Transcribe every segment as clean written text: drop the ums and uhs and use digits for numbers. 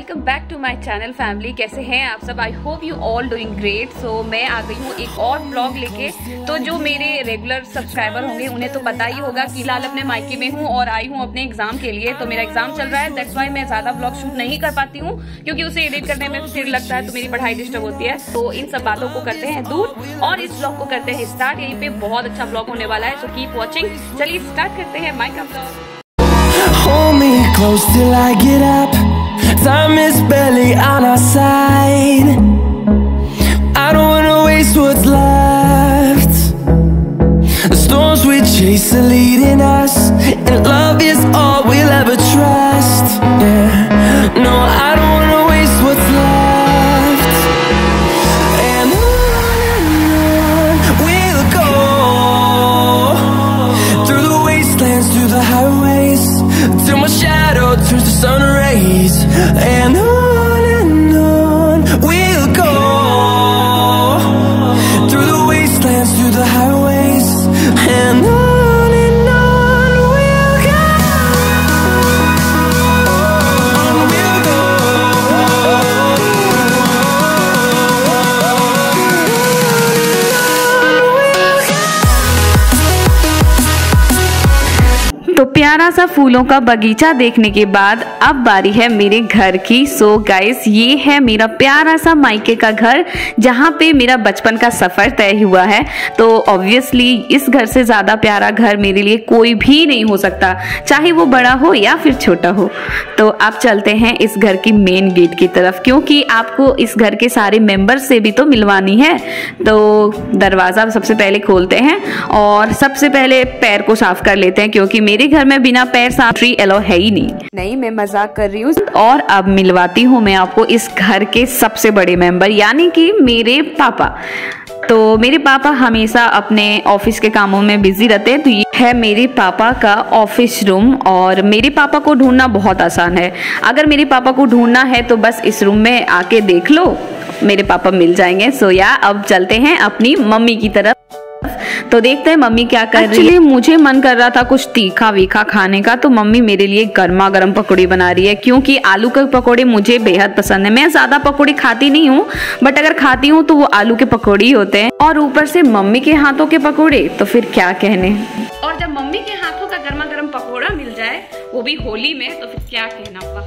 Welcome back to my channel family. कैसे हैं आप सब? I hope you all doing great. So मैं आ गई हूँ एक और ब्लॉग लेके। तो जो मेरे रेगुलर सब्सक्राइबर होंगे उन्हें तो पता ही होगा कि फिलहाल अपने मायके में हूँ और आई हूँ अपने एग्जाम के लिए। तो मेरा एग्जाम चल रहा है, दैट्स वाई मैं ज़्यादा ब्लॉग शूट नहीं कर पाती हूँ क्योंकि उसे एडिट करने में फिर लगता है तो मेरी पढ़ाई डिस्टर्ब होती है। तो इन सब बातों को करते हैं दूर और इस ब्लॉग को करते हैं स्टार्ट। यहीं पे बहुत अच्छा ब्लॉग होने वाला है, सो कीप वॉचिंग। चलिए स्टार्ट करते हैं my blog. Hold me close till I get up. Time is barely on our side. I don't wanna waste what's left. The storms we chase are leading us, and love is all we'll ever trust. Yeah, no, I don't wanna waste what's left. And on we'll go, through the wastelands, through the highways, till my shadow turns to sun rays. And on we'll go, through the wastelands, through the highways, and on we'll go, we'll go. तो प्यारा सा फूलों का बगीचा देखने के बाद अब बारी है मेरे घर की। सो गाइस, ये है मेरा प्यारा सा मायके का घर जहाँ पे मेरा बचपन का सफ़र तय हुआ है। तो ऑब्वियसली इस घर से ज़्यादा प्यारा घर मेरे लिए कोई भी नहीं हो सकता, चाहे वो बड़ा हो या फिर छोटा हो। तो अब चलते हैं इस घर की मेन गेट की तरफ, क्योंकि आपको इस घर के सारे मेंबर से भी तो मिलवानी है। तो दरवाज़ा सबसे पहले खोलते हैं और सबसे पहले पैर को साफ कर लेते हैं, क्योंकि मेरे घर में बिना पैर साफ एंट्री अलाउ है ही नहीं, मैं मजाक कर रही हूँ। और अब मिलवाती हूँ मैं आपको इस घर के सबसे बड़े मेंबर, यानी कि मेरे पापा। तो मेरे पापा हमेशा अपने ऑफिस के कामों में बिजी रहते हैं। तो ये है मेरे पापा का ऑफिस रूम और मेरे पापा को ढूंढना बहुत आसान है। अगर मेरे पापा को ढूंढना है तो बस इस रूम में आके देख लो, मेरे पापा मिल जाएंगे। सो या अब चलते हैं अपनी मम्मी की तरफ। तो देखते हैं मम्मी क्या कर रही है। मुझे मन कर रहा था कुछ तीखा वीखा खाने का, तो मम्मी मेरे लिए गर्मा गर्म पकौड़ी बना रही है, क्योंकि आलू के पकौड़े मुझे बेहद पसंद है। मैं ज्यादा पकौड़ी खाती नहीं हूँ, बट अगर खाती हूँ तो वो आलू के पकौड़े ही होते हैं, और ऊपर से मम्मी के हाथों के पकौड़े तो फिर क्या कहने। और जब मम्मी के हाथों का गर्मा गर्म पकौड़ा मिल जाए, वो भी होली में, तो फिर क्या कहना होगा।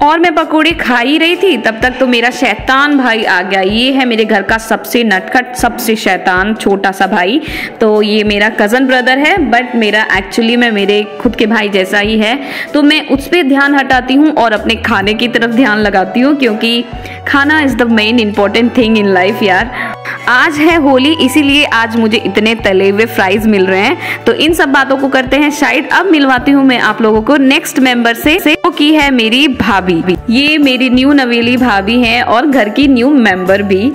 और मैं पकौड़े खा ही रही थी, तब तक तो मेरा शैतान भाई आ गया। ये है मेरे घर का सबसे नटखट, सबसे शैतान छोटा सा भाई। तो ये मेरा कज़न ब्रदर है, बट मेरा एक्चुअली में मेरे खुद के भाई जैसा ही है। तो मैं उस पर ध्यान हटाती हूँ और अपने खाने की तरफ ध्यान लगाती हूँ, क्योंकि खाना is the main important thing in life यार। आज है होली, इसीलिए आज मुझे इतने तले हुए फ्राइज मिल रहे हैं। तो इन सब बातों को करते हैं साइड। अब मिलवाती हूँ मैं आप लोगों को नेक्स्ट मेंबर से, वो की है मेरी भाभी। ये मेरी न्यू नवेली भाभी हैं और घर की न्यू मेंबर भी।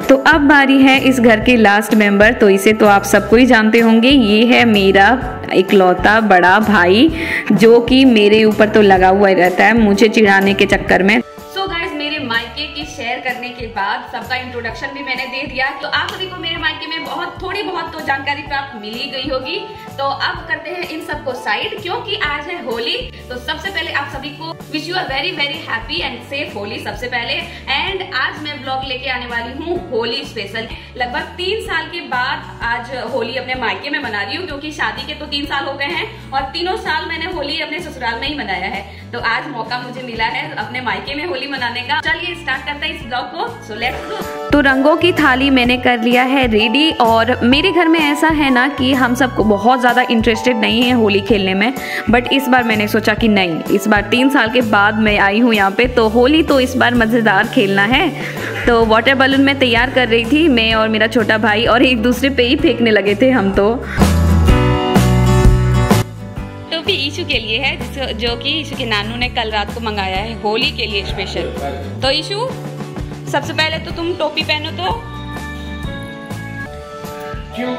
तो अब बारी है इस घर के लास्ट मेंबर। तो इसे तो आप सबको ही जानते होंगे, ये है मेरा इकलौता बड़ा भाई, जो कि मेरे ऊपर तो लगा हुआ रहता है मुझे चिढ़ाने के चक्कर में। सो गाइस, मेरे मायके की शेयर करने के बाद सबका इंट्रोडक्शन भी मैंने दे दिया, तो आप सभी को मेरे मायके में थोड़ी बहुत तो जानकारी प्राप्त मिल ही गई होगी। तो अब करते हैं इन सबको साइड, क्योंकि आज है होली। तो सबसे पहले आप सभी को wish you are very very happy and safe Holi सबसे पहले। एंड आज मैं ब्लॉग लेके आने वाली हूँ होली स्पेशल। लगभग 3 साल के बाद आज होली अपने मायके में मना रही हूँ, क्योंकि शादी के तो 3 साल हो गए हैं और तीनों साल मैंने होली अपने ससुराल में ही मनाया है। तो आज मौका मुझे मिला है अपने मायके में होली मनाने का। चलिए स्टार्ट करते हैं इस ब्लॉग को। So let's go. तो रंगों की थाली मैंने कर लिया है रेडी। और मेरे घर में ऐसा है ना कि हम सबको बहुत ज़्यादा इंटरेस्टेड नहीं है होली खेलने में, बट इस बार मैंने सोचा कि नहीं, इस बार 3 साल के बाद मैं आई हूँ यहाँ पे, तो होली तो इस बार मज़ेदार खेलना है। तो वाटर बलून में तैयार कर रही थी मैं और मेरा छोटा भाई, और एक दूसरे पे ही फेंकने लगे थे हम। तो भी ईशु के लिए है, जो कि ईशु के नानू ने कल रात को मंगाया है होली के लिए स्पेशल। तो ईशु, सबसे पहले तो तुम टोपी पहनो। तो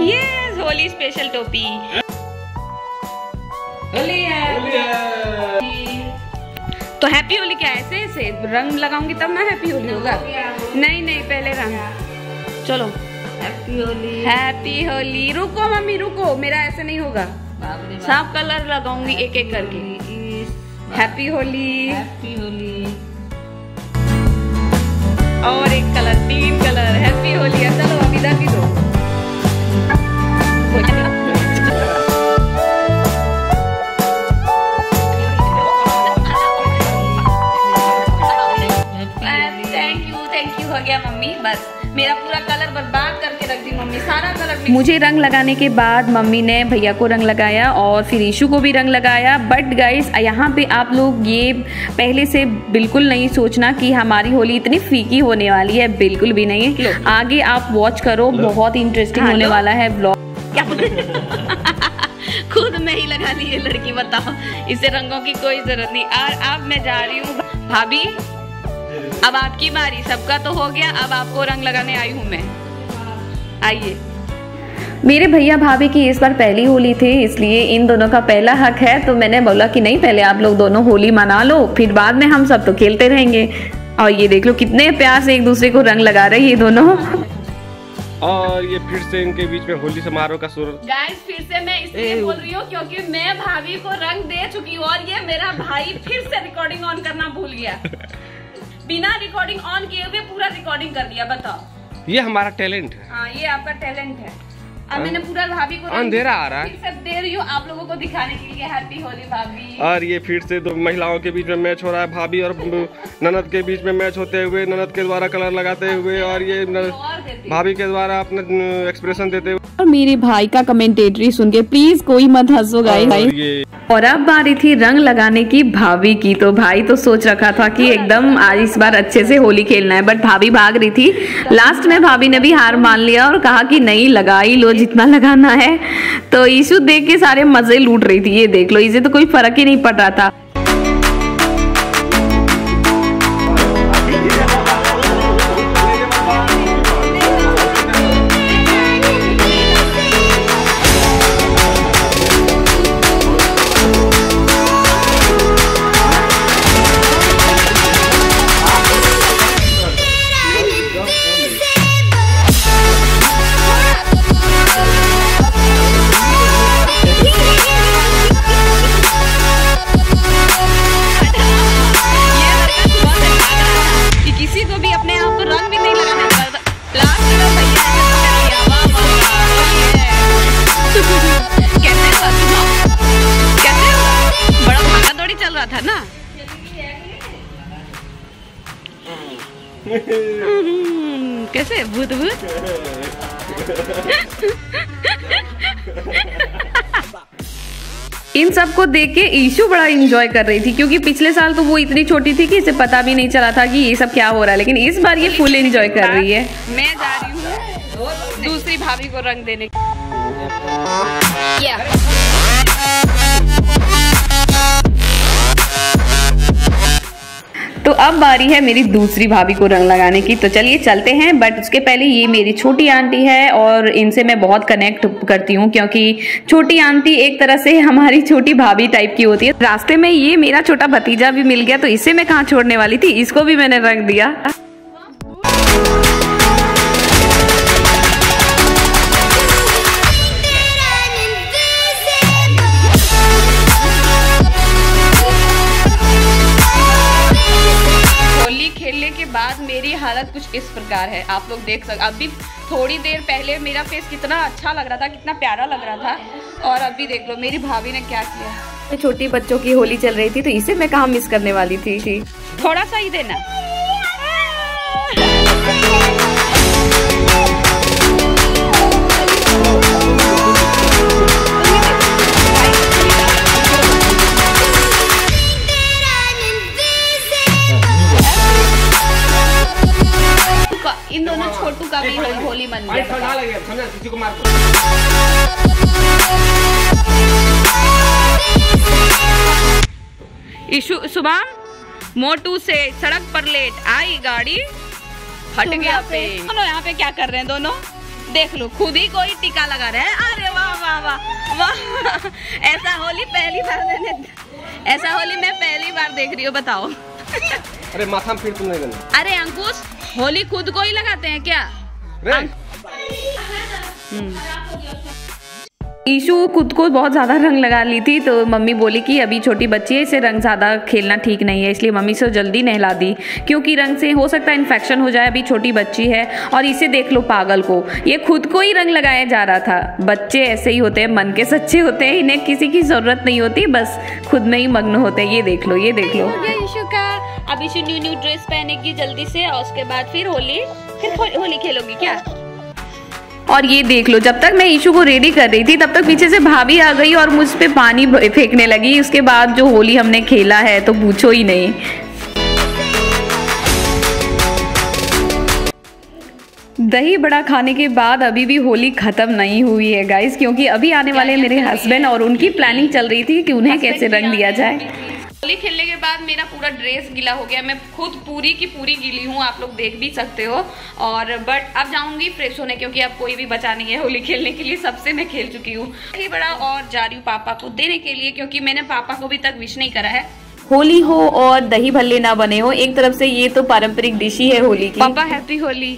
यस, होली स्पेशल टोपी। होली है। तो हैप्पी होली क्या ऐसे रंग लगाऊंगी तब ना हैप्पी होली होगा। नहीं नहीं, पहले रंग। चलो हैप्पी होली, हैप्पी होली। रुको मम्मी रुको, मेरा ऐसे नहीं होगा, सब कलर लगाऊंगी एक एक करके। Happy Holi, happy Holi. और एक कलर, 3 कलर, हैप्पी होली। चलो अभी इधर भी दो। थैंक यू हो गया मम्मी। बस मेरा पूरा कलर बर्बाद करके रख दी मम्मी, सारा कलर। मुझे रंग लगाने के बाद मम्मी ने भैया को रंग लगाया और फिर ईशु को भी रंग लगाया। बट गाइस यहाँ पे आप लोग ये पहले से बिल्कुल नहीं सोचना कि हमारी होली इतनी फीकी होने वाली है, बिल्कुल भी नहीं। आगे आप वॉच करो, बहुत इंटरेस्टिंग होने वाला है ब्लॉग। क्या खुद में ही लगा ली ये लड़की, बताओ, इसे रंगों की कोई जरूरत नहीं। और अब मैं जा रही हूँ भाभी, अब आपकी बारी। सबका तो हो गया, अब आपको रंग लगाने आई हूँ मैं। आइए। मेरे भैया भाभी की इस बार पहली होली थी, इसलिए इन दोनों का पहला हक है। तो मैंने बोला कि नहीं, पहले आप लोग दोनों होली मना लो, फिर बाद में हम सब तो खेलते रहेंगे। और ये देख लो कितने प्यार से एक दूसरे को रंग लगा रहे हैं ये दोनों। और ये फिर से इनके बीच में होली समारोह का सुर। गाइस फिर से मैं इसलिए बोल रही हूँ क्योंकि मैं भाभी को रंग दे चुकी हूँ और ये मेरा भाई फिर से रिकॉर्डिंग ऑन करना भूल गया। बिना रिकॉर्डिंग ऑन किए हुए पूरा रिकॉर्डिंग कर दिया, बताओ। ये हमारा टैलेंट है। हाँ, ये आपका टैलेंट है। अब मैंने पूरा भाभी को अंधेरा आ रहा है, फिर से दे रही हूँ आप लोगों को दिखाने के लिए। हैप्पी होली भाभी। और ये फिर से दो महिलाओं के बीच में मैच हो रहा है, भाभी और ननद के बीच में मैच होते हुए, ननद के द्वारा कलर लगाते हुए और ये भाभी के द्वारा अपना एक्सप्रेशन देते हुए। और मेरे भाई का कमेंटेटरी सुन के प्लीज कोई मत हंसो गाइस। और अब बारी थी रंग लगाने की भाभी की। तो भाई तो सोच रखा था कि एकदम आज इस बार अच्छे से होली खेलना है, बट भाभी भाग रही थी। लास्ट में भाभी ने भी हार मान लिया और कहा कि नहीं, लगा ही लो जितना लगाना है। तो ईशु देख के सारे मजे लूट रही थी। ये देख लो, इसे तो कोई फर्क ही नहीं पड़ रहा था। था ना। कैसे भूत भूत। इन सब को देख के ईशु बड़ा एंजॉय कर रही थी, क्योंकि पिछले साल तो वो इतनी छोटी थी कि इसे पता भी नहीं चला था कि ये सब क्या हो रहा है, लेकिन इस बार ये फुल एंजॉय कर रही है। मैं जा रही हूँ दूसरी भाभी को रंग देने। तो अब बारी है मेरी दूसरी भाभी को रंग लगाने की। तो चलिए चलते हैं, बट उसके पहले ये मेरी छोटी आंटी है और इनसे मैं बहुत कनेक्ट करती हूँ, क्योंकि छोटी आंटी एक तरह से हमारी छोटी भाभी टाइप की होती है। रास्ते में ये मेरा छोटा भतीजा भी मिल गया, तो इसे मैं कहाँ छोड़ने वाली थी, इसको भी मैंने रंग दिया। बाद मेरी हालत कुछ इस प्रकार है, आप लोग देख सकते। अभी थोड़ी देर पहले मेरा फेस कितना अच्छा लग रहा था, कितना प्यारा लग रहा था, और अभी देख लो मेरी भाभी ने क्या किया। छोटी बच्चों की होली चल रही थी, तो इसे मैं कहाँ मिस करने वाली थी। थोड़ा सा ही देना। इन दोनों छोटू का भी होली मन गया। शुभम मोटू से सड़क पर लेट आई गाड़ी, हट गया पे। दोनों यहाँ पे क्या कर रहे हैं दोनों, देख लो, खुद ही कोई टीका लगा रहे हैं। अरे वाह वाह वाह वाह, ऐसा होली पहली बार ऐसा होली मैं पहली बार देख रही हूँ, बताओ। अरे माथा में फिर तुम नहीं देना। अरे अंकुश, होली खुद को ही लगाते हैं क्या? ईशु खुद को बहुत ज़्यादा रंग लगा ली थी, तो मम्मी बोली कि अभी छोटी बच्ची है, इसे रंग ज़्यादा खेलना ठीक नहीं है, इसलिए मम्मी से जल्दी नहला दी, क्योंकि रंग से हो सकता है इन्फेक्शन हो जाए। अभी छोटी बच्ची है। और इसे देख लो पागल को, ये खुद को ही रंग लगाया जा रहा था। बच्चे ऐसे ही होते हैं, मन के सच्चे होते हैं, इन्हें किसी की ज़रूरत नहीं होती, बस खुद में ही मग्न होते हैं। ये देख लो, ये देख लो। ईशु का अब ईशु न्यू ड्रेस पहनेगी जल्दी से, और उसके बाद फिर होली खेलोगी क्या? और ये देख लो, जब तक मैं ईशु को रेडी कर रही थी तब तक पीछे से भाभी आ गई और मुझ पे पानी फेंकने लगी। उसके बाद जो होली हमने खेला है तो पूछो ही नहीं। दही बड़ा खाने के बाद अभी भी होली ख़त्म नहीं हुई है गाइस, क्योंकि अभी आने वाले मेरे हस्बैंड और उनकी प्लानिंग चल रही थी कि उन्हें कैसे रंग दिया जाए। होली खेलने के बाद मेरा पूरा ड्रेस गीला हो गया, मैं खुद पूरी की पूरी गीली हूँ, आप लोग देख भी सकते हो। और बट अब जाऊंगी फ्रेश होने, क्योंकि अब कोई भी बचा नहीं है होली खेलने के लिए, सबसे मैं खेल चुकी हूँ। दही बड़ा और जा रही हूँ पापा को देने के लिए, क्योंकि मैंने पापा को भी तक विश नहीं करा है। होली हो और दही भल्ले ना बने हो, एक तरफ से ये तो पारंपरिक डिश ही है होली की। पापा हैप्पी होली।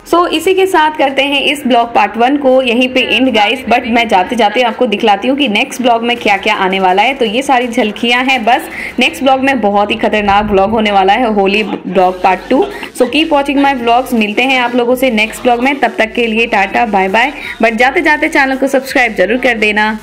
सो इसी के साथ करते हैं इस ब्लॉग पार्ट 1 को यहीं पे एंड गाइस। बट मैं जाते जाते आपको दिखलाती हूँ कि नेक्स्ट ब्लॉग में क्या क्या आने वाला है। तो ये सारी झलकियां हैं बस। नेक्स्ट ब्लॉग में बहुत ही खतरनाक ब्लॉग होने वाला है, Holi blog part 2। So keep watching my blogs. मिलते हैं आप लोगों से नेक्स्ट ब्लॉग में, तब तक के लिए टाटा बाय बाय। बट जाते जाते चैनल को सब्सक्राइब जरूर कर देना।